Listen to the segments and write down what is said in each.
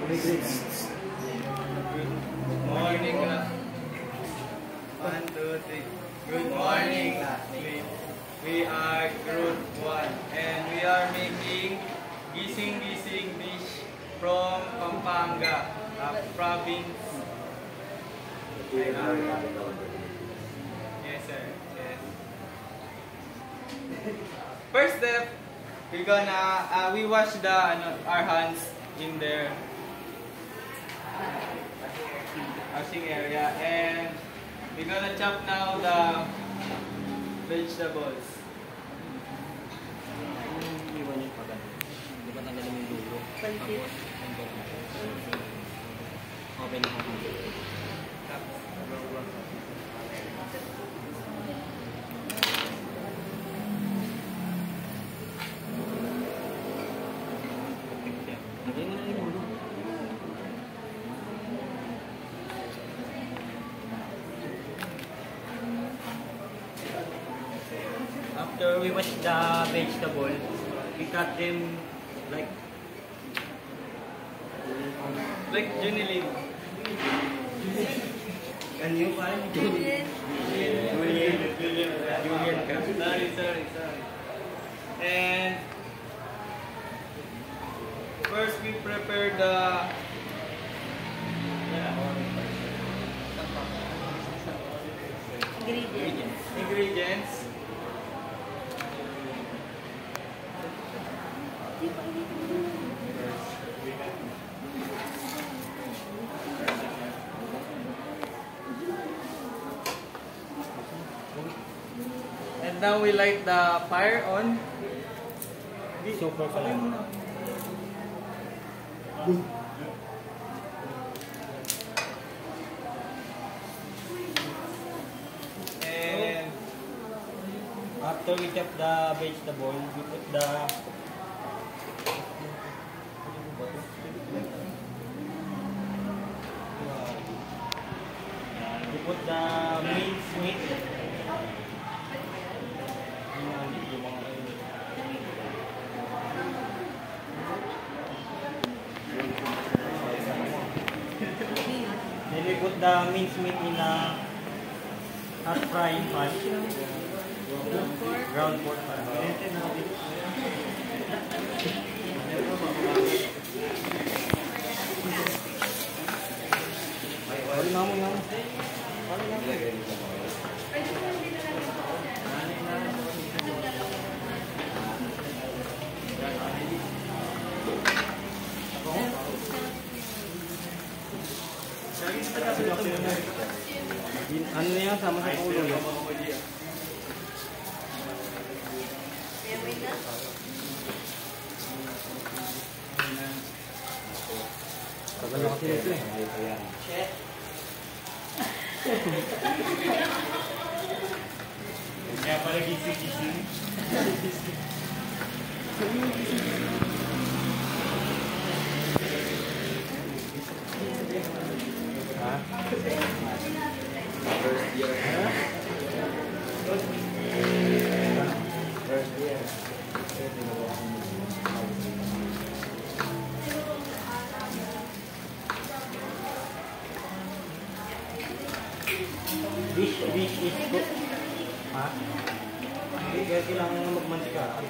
Good morning, class. 1, 2, 3. Good morning, classmates. We are Group 1 and we are making gising-gising dish from Pampanga, a province. Yes, sir. Yes. First step, we wash our hands in their washing area, and we're gonna chop now the vegetables. After we wash the vegetable, we cut them like Junilin. and you find Julian. Sorry. And first we prepare the ingredients. And now we light the fire on. Super pala. And After we chop the vegetable, we put the minced meat. Then we put the minced meat in a hot frying pan. Ground pork. Ano na yan? Sama sa ulo yun? Tagal na kasi ito eh. kaya pala gising-gising. Ha? First year. Dish is cooked. Ha? Hindi, kaya kailangan magmantika. Ha?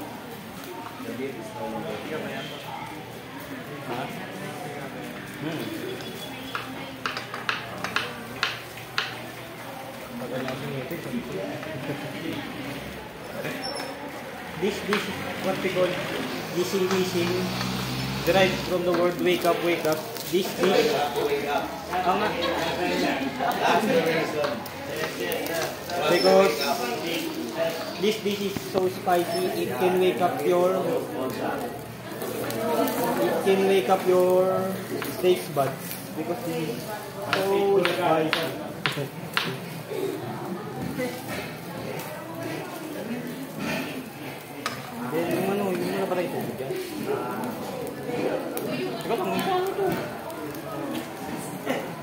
This is what we call gising-gising, derived from the word wake up. This dish. Because this dish is so spicy, it can wake up your taste buds because this is so spicy. Then yung napatay ito dyan. Ikaw lang, ito ano ito?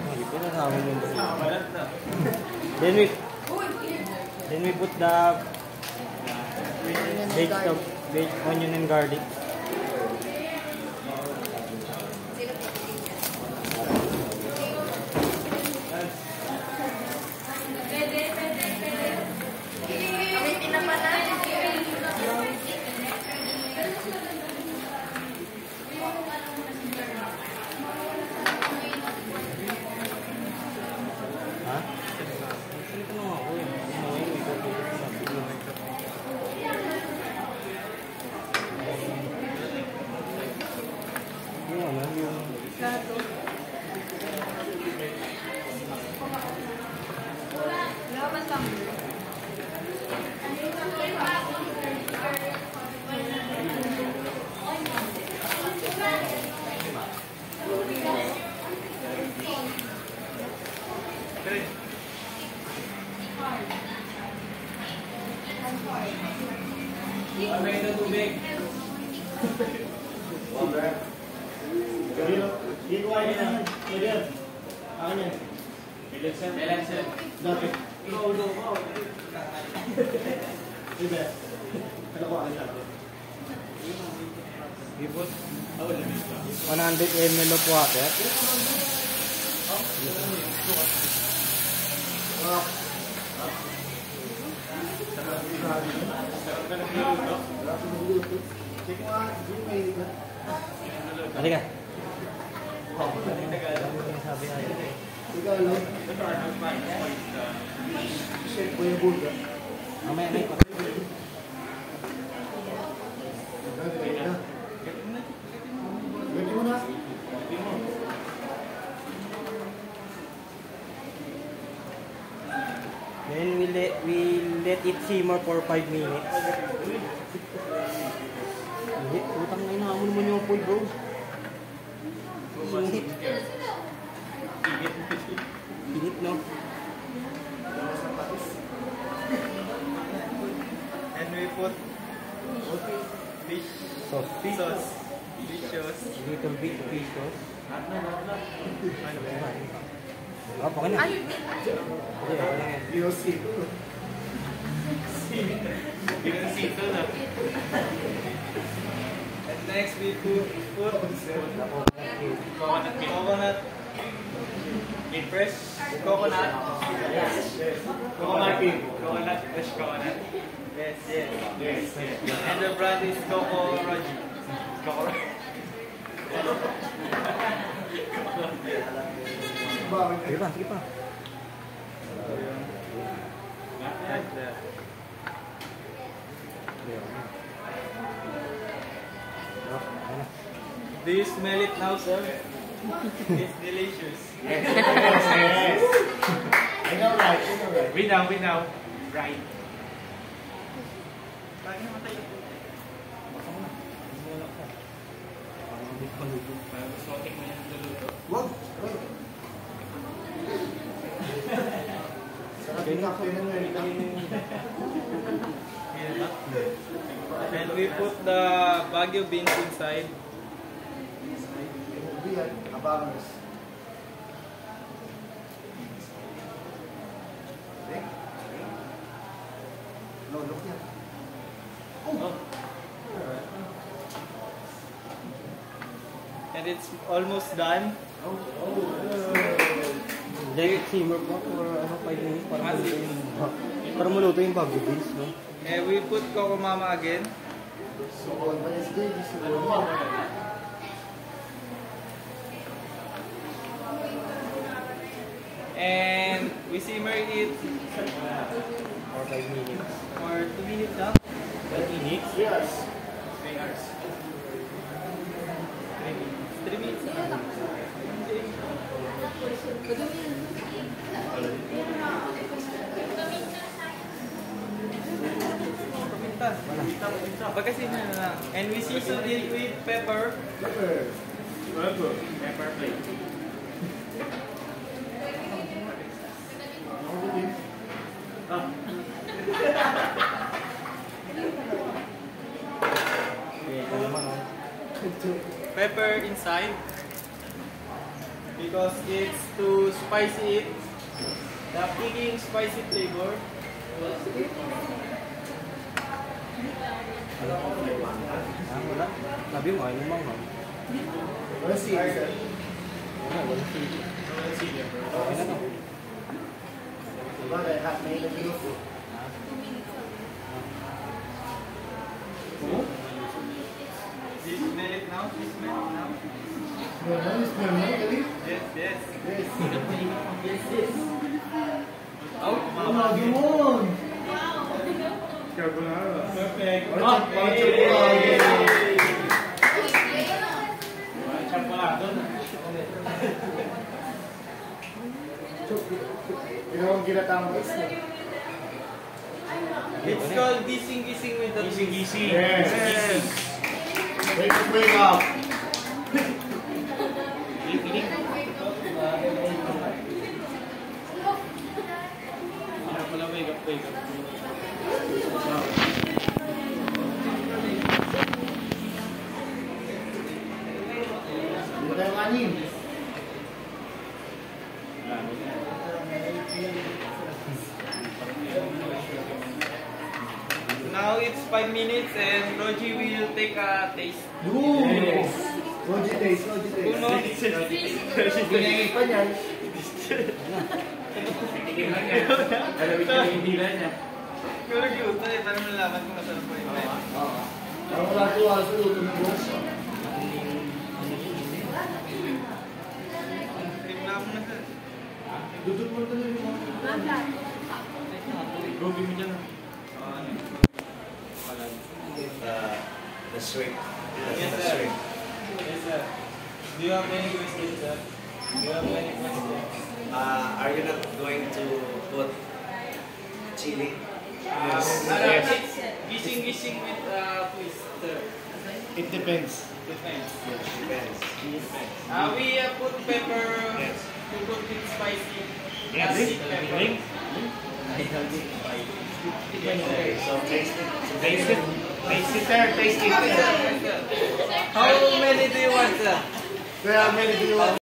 Hindi ko nasabi yung Then we put the onion and garlic. May na tubig. Ikuha niya na. Pwede. Akin yan. Election. Dati. Ulo ko. Ibe. Ano ko akin natin? 100 ml of water. Halika. Sabi nga yun. Ikaw, ano? Shake mo yung bulga. Mamaya na yung Gati mo na. Then we let it simmer for 5 minutes. Hindi, utang na inaamon mo yung food, bro. Singit. Init, no? And we put fish Sauce. sauce. Fish sauce. Little bit of fish sauce. Oh, pakin na. Sige, okay lang yan. Ginasito na. And next we put coconut. Fresh coconut. Coconut, fresh coconut. Yes. And the brand is Coco Roji. Coco Roji. Sige pa, sige pa. Do you smell it now, sir? It's delicious. Yes. I know right. We know. Right. Wag. And we put the Baguio beans inside. No, look here. And it's almost done. Let it simmer po for 5 minutes para maluto yung bago beans, no? And we put Coco Mama again. And we simmer it For 5 minutes. for 2 minutes now. 5 minutes? Yes. 3 hours. 3 minutes. 3 minutes. Pagkasin na lang. And we season it with pepper. Pepper plate. Pepper inside because it's to spicy it. The picking spicy flavor. Wala. Sabi mo, ayaw mo, ma'am. Wala sili, sir. Wala sili. Okay na to. Diba, kaya half na yung pinuto. Do you smell it now? Do you smell it now? Yes. Yes. Oh, mama. Carbonara. Perfect. Chocolate. Ginawang ginatang isla. It's called gising-gising with the twist. Gising-gising. Yes. Gising. Wake up. Pilik. Kaya pala wake up. Hindi tayo kanin. Now it's 5 minutes and Roji will take a taste. Yes. Roji taste. Uno. Pinangin pa niyan. Alam mo yung hila niya. Pero cute eh, para malaman kung masarap pa yun. Parang wala ito alas na luto ng buhos. Tignan mo na sir. Dudot mo tuloy yung mga. Gobi mo dyan. The shrimp. Yes, The sir. shrimp. Yes sir. Do you have any questions sir? Do you have any questions? Are you not going to put chili? It's gising-gising with twist sir. It depends. Depends. Depends. We put pepper Yes. to cook it spicy. Yes. Garlic pepper. Link. Okay, so taste it. Taste it. Taste it, sir. Taste it. Yes, sir. How many do you want sir? Kaya many do you want?